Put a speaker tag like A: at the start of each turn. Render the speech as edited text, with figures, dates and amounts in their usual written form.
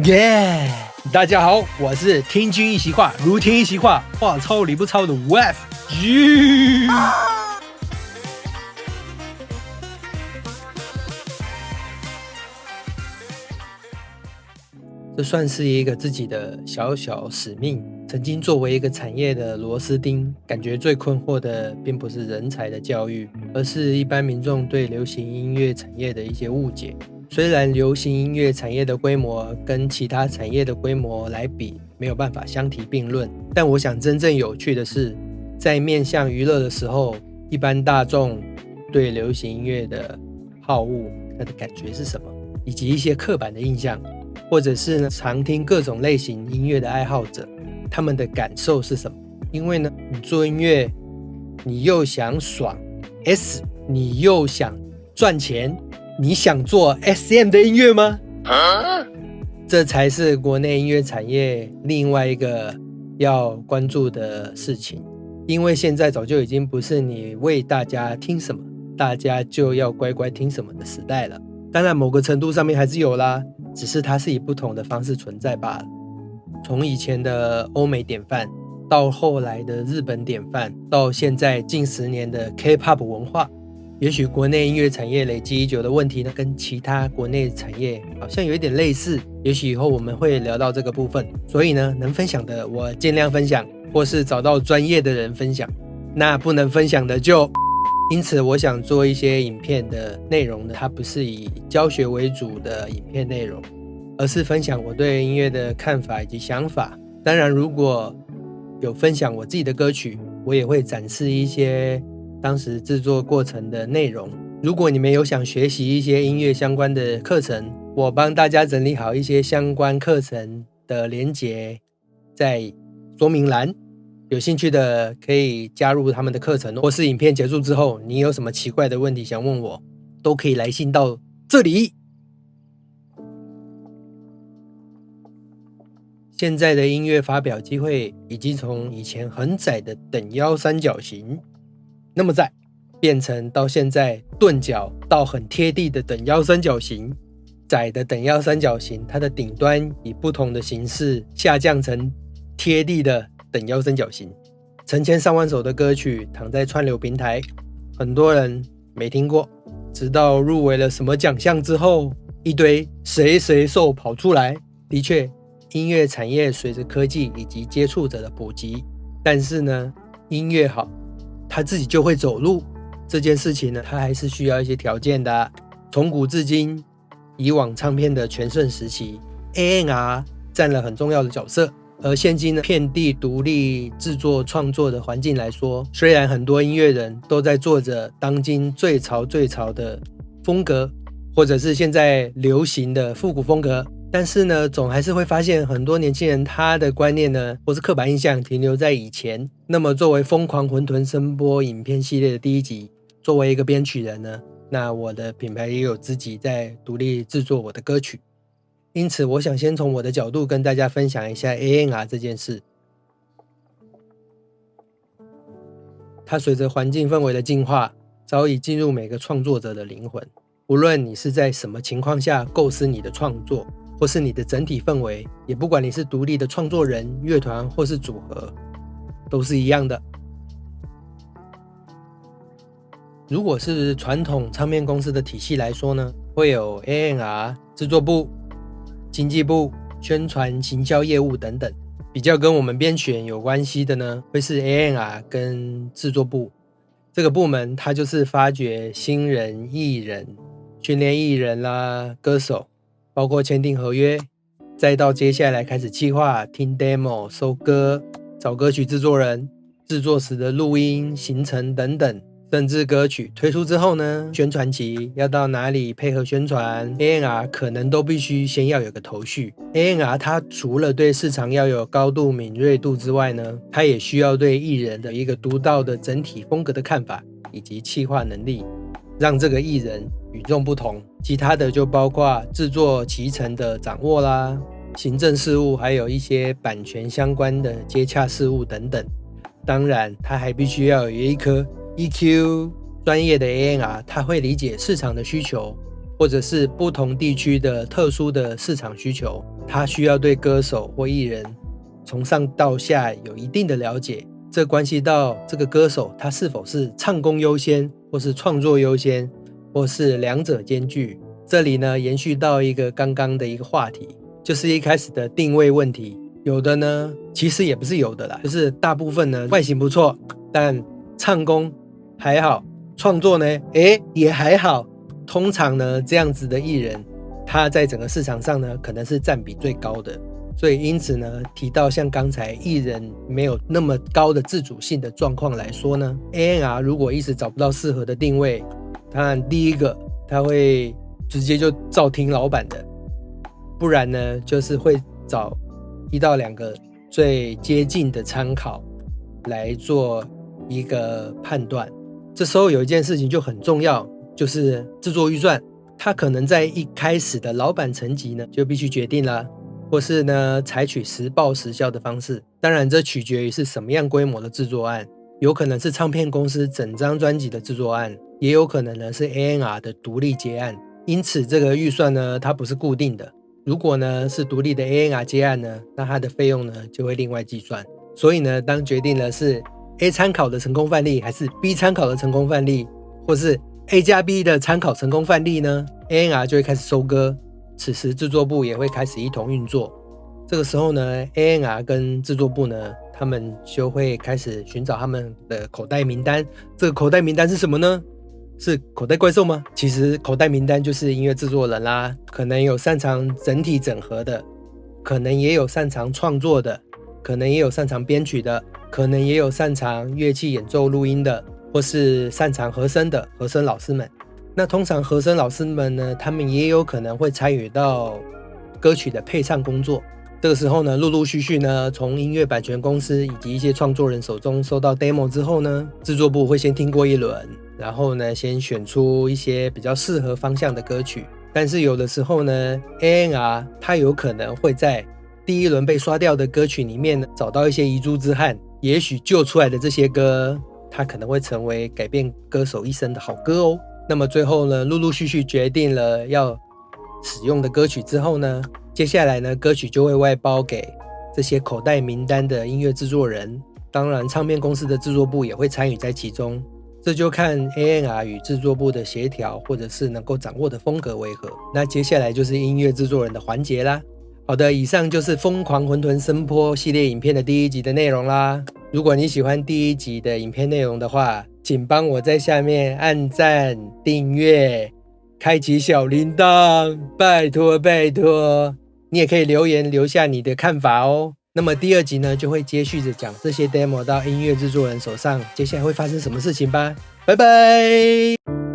A: 耶、大家好，我是听君一席话，如听一席话，话糙理不糙的 WF。这算是一个自己的小小使命。曾经作为一个产业的螺丝钉，感觉最困惑的并不是人才的教育，而是一般民众对流行音乐产业的一些误解。虽然流行音乐产业的规模跟其他产业的规模来比没有办法相提并论，但我想真正有趣的是，在面向娱乐的时候，一般大众对流行音乐的好恶，它的感觉是什么，以及一些刻板的印象，或者是呢常听各种类型音乐的爱好者，他们的感受是什么？因为呢，你做音乐，你又想爽 S， 你又想赚钱，你想做 SM 的音乐吗？这才是国内音乐产业另外一个要关注的事情。因为现在早就已经不是你为大家听什么，大家就要乖乖听什么的时代了。当然某个程度上面还是有啦，只是它是以不同的方式存在罢了。从以前的欧美典范，到后来的日本典范，到现在近10年的 K-pop 文化，也许国内音乐产业累积已久的问题呢，跟其他国内产业好像有一点类似，也许以后我们会聊到这个部分。所以呢，能分享的我尽量分享，或是找到专业的人分享，那不能分享的就因此我想做一些影片的内容呢，它不是以教学为主的影片内容，而是分享我对音乐的看法以及想法。当然如果有分享我自己的歌曲，我也会展示一些当时制作过程的内容。如果你们有想学习一些音乐相关的课程，我帮大家整理好一些相关课程的连结在说明栏，有兴趣的可以加入他们的课程，或是影片结束之后你有什么奇怪的问题想问我，都可以来信到这里。现在的音乐发表机会已经从以前很窄的等腰三角形那么窄，变成到现在钝角到很贴地的等腰三角形。窄的等腰三角形，它的顶端以不同的形式下降成贴地的等腰三角形。成千上万首的歌曲躺在串流平台，很多人没听过，直到入围了什么奖项之后，一堆谁谁兽跑出来。的确，音乐产业随着科技以及接触者的普及，但是呢，音乐好，它自己就会走路。这件事情呢，它还是需要一些条件的。从古至今，以往唱片的全盛时期 ，A&R 占了很重要的角色。而现今呢，遍地独立制作创作的环境来说，虽然很多音乐人都在做着当今最潮的风格，或者是现在流行的复古风格，但是呢，总还是会发现很多年轻人他的观念呢，或是刻板印象停留在以前。那么作为疯狂混沌声波影片系列的第一集，作为一个编曲人呢，那我的品牌也有自己在独立制作我的歌曲。因此我想先从我的角度跟大家分享一下 A&R 这件事。它随着环境氛围的进化，早已进入每个创作者的灵魂。无论你是在什么情况下构思你的创作，或是你的整体氛围，也不管你是独立的创作人、乐团或是组合，都是一样的。如果是传统唱片公司的体系来说呢，会有 A&R、制作部、经纪部、宣传、行销业务等等。比较跟我们编曲人有关系的呢，会是 A&R 跟制作部。这个部门它就是发掘新人、艺人，训练艺人啦、歌手，包括签订合约，再到接下来开始企划、听 demo、收歌、找歌曲制作人、制作时的录音、行程等等。甚至歌曲推出之后呢，宣传期要到哪里配合宣传， A&R 可能都必须先要有个头绪。 A&R 它除了对市场要有高度敏锐度之外呢，它也需要对艺人的一个独到的整体风格的看法以及企划能力，让这个艺人与众不同。其他的就包括制作期程的掌握啦，行政事务，还有一些版权相关的接洽事务等等。当然它还必须要有一颗EQ 专业的 A&R， 他会理解市场的需求，或者是不同地区的特殊的市场需求，他需要对歌手或艺人从上到下有一定的了解，这关系到这个歌手他是否是唱功优先，或是创作优先，或是两者兼具。这里呢延续到一个刚刚的一个话题，就是一开始的定位问题。有的呢其实也不是有的啦，就是大部分呢外形不错，但唱功还好，创作呢也还好。通常呢这样子的艺人，他在整个市场上呢可能是占比最高的。所以因此呢提到像刚才艺人没有那么高的自主性的状况来说呢， A&R 如果一直找不到适合的定位，当然第一个他会直接就照听老板的，不然呢就是会找1到2个最接近的参考来做一个判断。这时候有一件事情就很重要，就是制作预算，它可能在一开始的老板层级呢就必须决定啦，或是呢采取实报实销的方式。当然这取决于是什么样规模的制作案，有可能是唱片公司整张专辑的制作案，也有可能呢是 A&R 的独立接案。因此这个预算呢它不是固定的，如果呢是独立的 A&R 接案呢，那它的费用呢就会另外计算。所以呢当决定了是 A 参考的成功范例，还是 B 参考的成功范例，或是 A 加 B 的参考成功范例呢， A&R 就会开始收割，此时制作部也会开始一同运作。这个时候呢 A&R 跟制作部呢他们就会开始寻找他们的口袋名单。这个口袋名单是什么呢？是口袋怪兽吗？其实口袋名单就是音乐制作人啦，可能有擅长整体整合的，可能也有擅长创作的，可能也有擅长编曲的，可能也有擅长乐器演奏录音的，或是擅长和声的和声老师们。那通常和声老师们呢，他们也有可能会参与到歌曲的配唱工作。这个时候呢，陆陆续续呢，从音乐版权公司以及一些创作人手中收到 demo 之后呢，制作部会先听过一轮，然后呢，先选出一些比较适合方向的歌曲。但是有的时候呢 A&R 它有可能会在第一轮被刷掉的歌曲里面呢，找到一些遗珠之憾，也许救出来的这些歌，它可能会成为改变歌手一生的好歌哦。那么最后呢，陆陆续续决定了要使用的歌曲之后呢，接下来呢，歌曲就会外包给这些口袋名单的音乐制作人，当然唱片公司的制作部也会参与在其中。这就看 A&R 与制作部的协调，或者是能够掌握的风格为何。那接下来就是音乐制作人的环节啦。好的，以上就是疯狂混沌声波系列影片的第1集的内容啦。如果你喜欢第1集的影片内容的话，请帮我在下面按赞、订阅、开启小铃铛，拜托拜托。你也可以留言留下你的看法哦。那么第2集呢，就会接续着讲这些 demo 到音乐制作人手上，接下来会发生什么事情吧。拜拜。